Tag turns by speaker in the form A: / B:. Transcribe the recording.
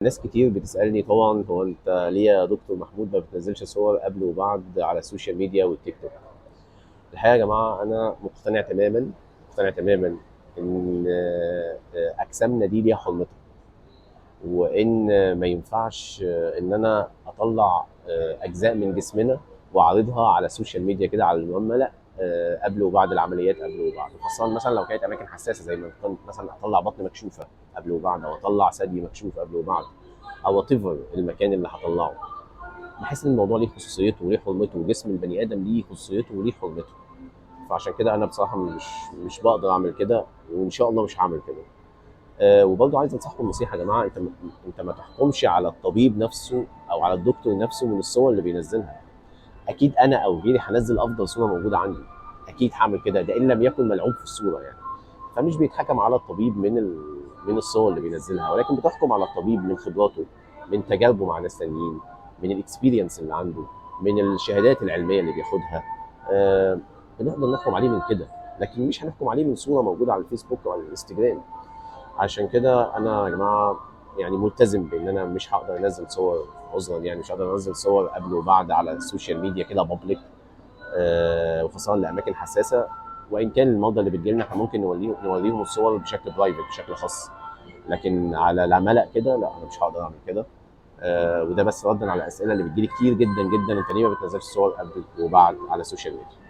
A: ناس كتير بتسألني طبعا، هو انت ليه يا دكتور محمود ما بتنزلش صور قبل وبعد على السوشيال ميديا والتيك توك؟ الحقيقة يا جماعة أنا مقتنع تماما إن أجسامنا دي ليها حرمتها، وإن ما ينفعش إن أنا أطلع أجزاء من جسمنا وأعرضها على السوشيال ميديا كده على المجملة قبل وبعد العمليات، قبل وبعد، خاصة مثلا لو كانت أماكن حساسة، زي ما كنت مثلا أطلع بطن مكشوفة قبل وبعد، أو أطلع ثدي مكشوف قبل وبعد، او وات ايفر المكان اللي هطلعه. بحس ان الموضوع ليه خصوصيته وليه حرمته، وجسم البني ادم ليه خصوصيته وليه حرمته. فعشان كده انا بصراحه مش بقدر اعمل كده، وان شاء الله مش هعمل كده. وبرضه عايز انصحكم نصيحه يا جماعه، انت ما تحكمش على الطبيب نفسه او على الدكتور نفسه من الصور اللي بينزلها. اكيد انا او غيري هنزل افضل صوره موجوده عندي، اكيد هعمل كده، ده ان لم يكن ملعوب في الصوره يعني. فمش بيتحكم على الطبيب من الصور اللي بينزلها، ولكن بتحكم على الطبيب من خبراته، من تجاربه مع ناس تانيين، من الاكسبيرينس اللي عنده، من الشهادات العلميه اللي بياخدها. آه بنقدر نحكم عليه من كده، لكن مش هنحكم عليه من صوره موجوده على الفيسبوك او على الانستجرام. عشان كده انا يا جماعه يعني ملتزم بان انا مش هقدر انزل صور، عذرا يعني مش هقدر انزل صور قبل وبعد على السوشيال ميديا كده بابليك، وخاصه لاماكن حساسه. وان كان المرضى اللي بتجي لنا احنا ممكن نوريهم الصور بشكل برايفت، بشكل خاص، لكن على العملاء كده لا، انا مش هقدر اعمل كده. وده بس ردا على الاسئله اللي بتجيلي كتير جدا جدا، انت ليه ما بتنزلش صور قبل وبعد على السوشيال ميديا؟